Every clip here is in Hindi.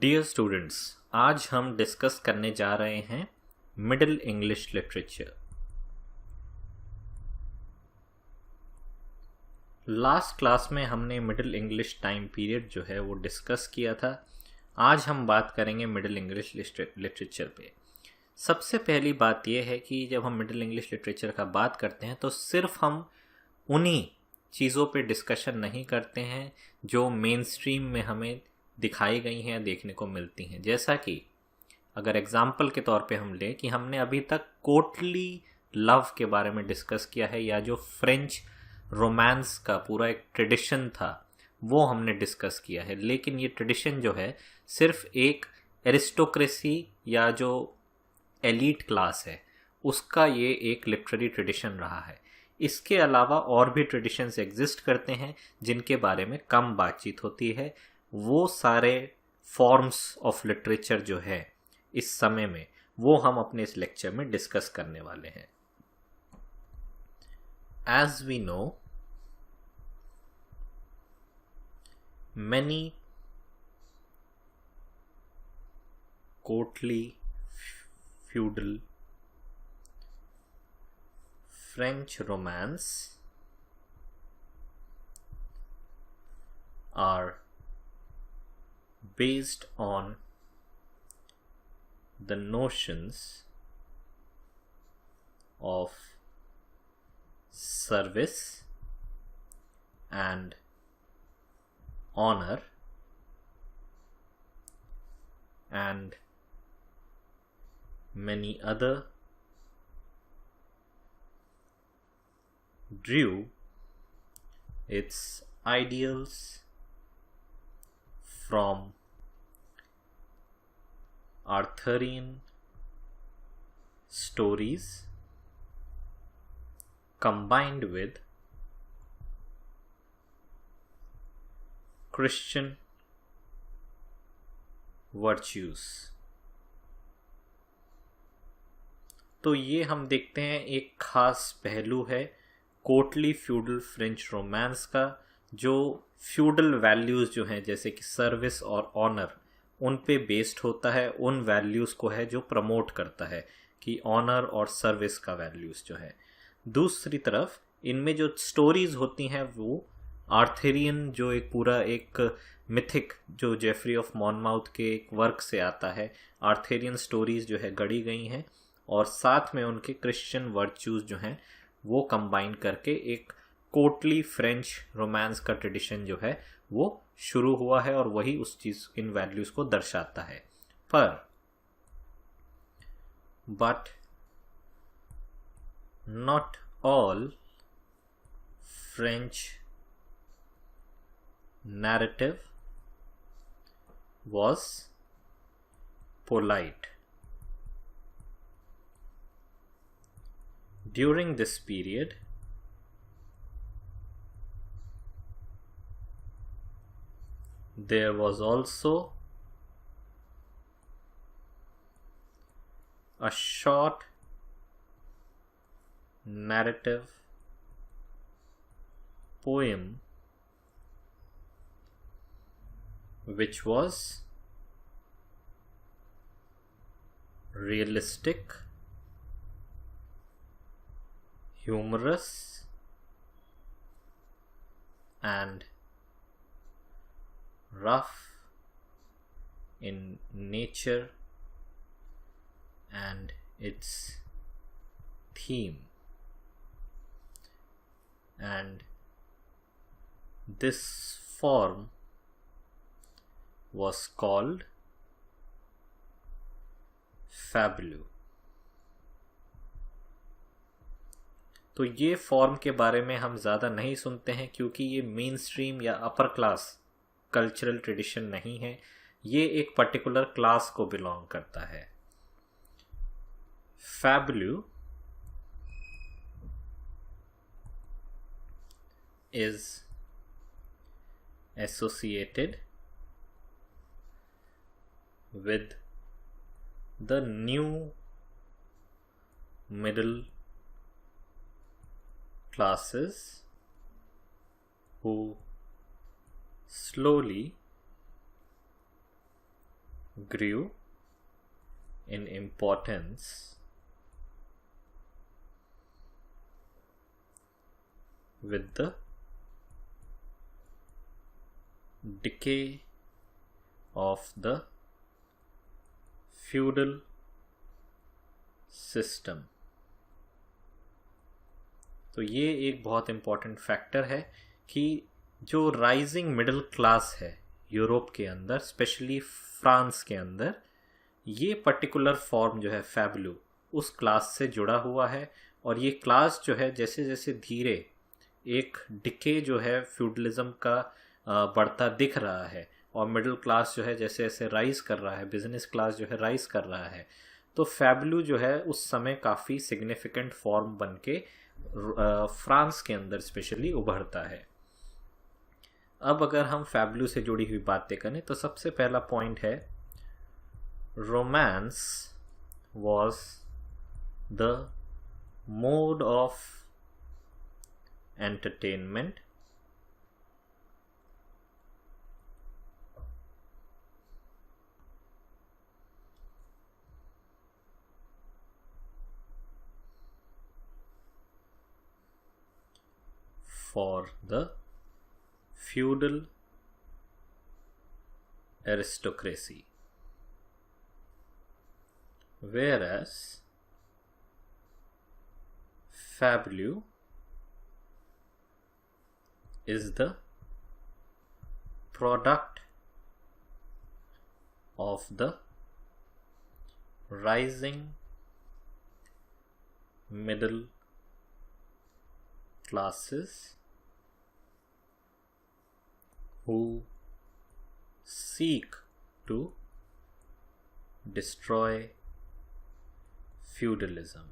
डियर स्टूडेंट्स, आज हम डिस्कस करने जा रहे हैं middle English literature. Last class में हमने मिडिल इंग्लिश टाइम पीरियड जो है वो डिस्कस किया था। आज हम बात करेंगे मिडिल इंग्लिश लिटरेचर पे। सबसे पहली बात यह है कि जब हम मिडिल इंग्लिश लिटरेचर का बात करते हैं तो सिर्फ हम उन्हीं चीज़ों पे डिस्कशन नहीं करते हैं जो मेन स्ट्रीम में हमें दिखाई गई हैं या देखने को मिलती हैं। जैसा कि अगर एग्जाम्पल के तौर पे हम लें कि हमने अभी तक कोर्टली लव के बारे में डिस्कस किया है, या जो फ्रेंच रोमांस का पूरा एक ट्रेडिशन था वो हमने डिस्कस किया है। लेकिन ये ट्रेडिशन जो है सिर्फ एक एरिस्टोक्रेसी या जो एलीट क्लास है उसका ये एक लिटरेरी ट्रेडिशन रहा है। इसके अलावा और भी ट्रेडिशंस एग्जिस्ट करते हैं जिनके बारे में कम बातचीत होती है। वो सारे फॉर्म्स ऑफ लिटरेचर जो है इस समय में वो हम अपने इस लेक्चर में डिस्कस करने वाले हैं। As we know, many courtly feudal French romance are based on the notions of service and honor and many other, drew its ideals from Arthurian stories combined with Christian virtues। तो ये हम देखते हैं एक खास पहलू है कोर्टली फ्यूडल फ्रेंच रोमांस का, जो फ्यूडल वैल्यूज़ जो हैं जैसे कि सर्विस और ऑनर उन पे बेस्ड होता है। उन वैल्यूज़ को है जो प्रमोट करता है कि ऑनर और सर्विस का वैल्यूज़ जो है। दूसरी तरफ इनमें जो स्टोरीज़ होती हैं वो आर्थरियन, जो एक पूरा एक मिथिक जो जेफरी ऑफ मॉनमाउथ के एक वर्क से आता है, आर्थरियन स्टोरीज जो है गढ़ी गई हैं और साथ में उनके क्रिश्चियन वर्च्यूज जो हैं वो कंबाइन करके एक कोर्टली फ्रेंच रोमांस का ट्रेडिशन जो है वो शुरू हुआ है और वही उस चीज इन वैल्यूज को दर्शाता है। But not all French narrative was polite. During this period, there was also a short narrative poem which was realistic, humorous, and rough in nature and its theme. And this form was called fabuleux। तो ये फॉर्म के बारे में हम ज़्यादा नहीं सुनते हैं क्योंकि ये मेन स्ट्रीम या अपर क्लास कल्चरल ट्रेडिशन नहीं है, ये एक पर्टिकुलर क्लास को बिलोंग करता है। fabuleux is associated with the new middle classes who slowly grew in importance with the decay of the feudal system। तो ये एक बहुत इम्पॉर्टेंट फैक्टर है कि जो राइजिंग मिडिल क्लास है यूरोप के अंदर, स्पेशली फ्रांस के अंदर, ये पर्टिकुलर फॉर्म जो है फैबलू उस क्लास से जुड़ा हुआ है। और ये क्लास जो है जैसे जैसे धीरे एक डिके जो है फ्यूडलिज्म का बढ़ता दिख रहा है, और मिडिल क्लास जो है जैसे जैसे राइज कर रहा है, बिजनेस क्लास जो है राइज कर रहा है, तो फैबलू जो है उस समय काफ़ी सिग्निफिकेंट फॉर्म बन के फ्रांस के अंदर स्पेशली उभरता है। अब अगर हम फैबलू से जुड़ी हुई बातें करें तो सबसे पहला पॉइंट है, romance was the mode of entertainment for the feudal aristocracy, whereas fabulou is the product of the rising middle classes who seek to destroy feudalism।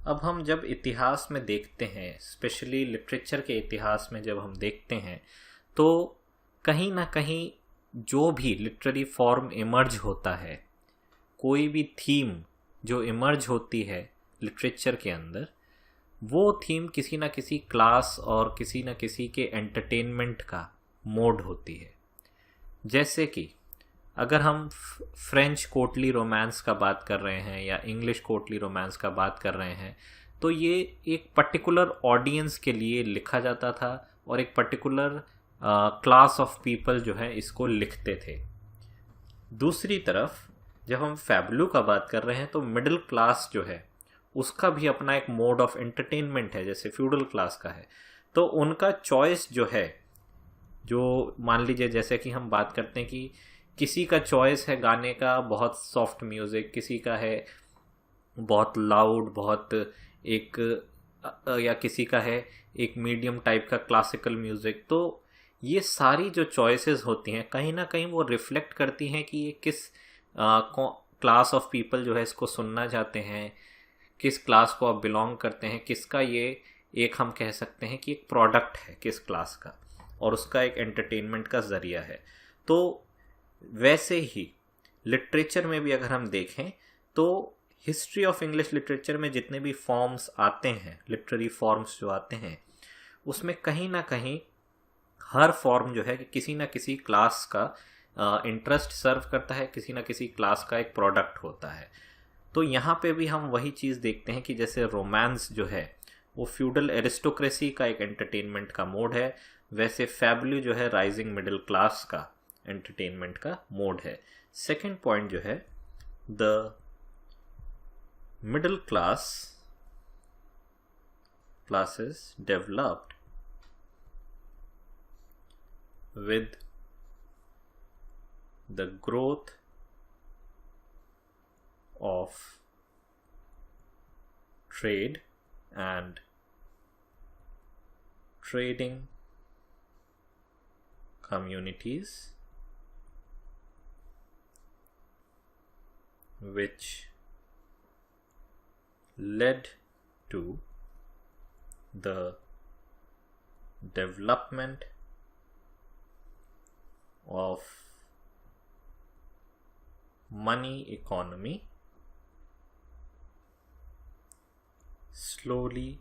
अब हम जब इतिहास में देखते हैं, स्पेशली लिटरेचर के इतिहास में जब हम देखते हैं, तो कहीं ना कहीं जो भी लिटरेरी फॉर्म इमर्ज होता है, कोई भी थीम जो इमर्ज होती है लिटरेचर के अंदर, वो थीम किसी ना किसी क्लास और किसी ना किसी के एंटरटेनमेंट का मोड होती है। जैसे कि अगर हम फ्रेंच कोर्टली रोमांस का बात कर रहे हैं या इंग्लिश कोर्टली रोमांस का बात कर रहे हैं, तो ये एक पर्टिकुलर ऑडियंस के लिए लिखा जाता था और एक पर्टिकुलर क्लास ऑफ पीपल जो है इसको लिखते थे। दूसरी तरफ जब हम फैबलू का बात कर रहे हैं तो मिडिल क्लास जो है उसका भी अपना एक मोड ऑफ एंटरटेनमेंट है, जैसे फ्यूडल क्लास का है। तो उनका चॉइस जो है, जो मान लीजिए जैसे कि हम बात करते हैं कि किसी का चॉइस है गाने का बहुत सॉफ्ट म्यूज़िक, किसी का है बहुत लाउड, बहुत एक या किसी का है एक मीडियम टाइप का क्लासिकल म्यूज़िक। तो ये सारी जो चॉइसेस होती हैं कहीं ना कहीं वो रिफ्लेक्ट करती हैं कि ये किस क्लास ऑफ पीपल जो है इसको सुनना चाहते हैं, किस क्लास को आप बिलोंग करते हैं, किसका ये एक हम कह सकते हैं कि एक प्रोडक्ट है किस क्लास का, और उसका एक एंटरटेनमेंट का ज़रिया है। तो वैसे ही लिटरेचर में भी अगर हम देखें तो हिस्ट्री ऑफ इंग्लिश लिटरेचर में जितने भी फॉर्म्स आते हैं, लिटरेरी फॉर्म्स जो आते हैं, उसमें कहीं ना कहीं हर फॉर्म जो है कि किसी ना किसी क्लास का इंटरेस्ट सर्व करता है, किसी ना किसी क्लास का एक प्रोडक्ट होता है। तो यहाँ पे भी हम वही चीज़ देखते हैं कि जैसे रोमांस जो है वो फ्यूडल एरिस्टोक्रेसी का एक एंटरटेनमेंट का मोड है, वैसे फैबलू जो है राइजिंग मिडिल क्लास का एंटरटेनमेंट का मोड है। सेकंड पॉइंट जो है, the middle classes developed with the growth of trade and trading communities, which led to the development of money economy, slowly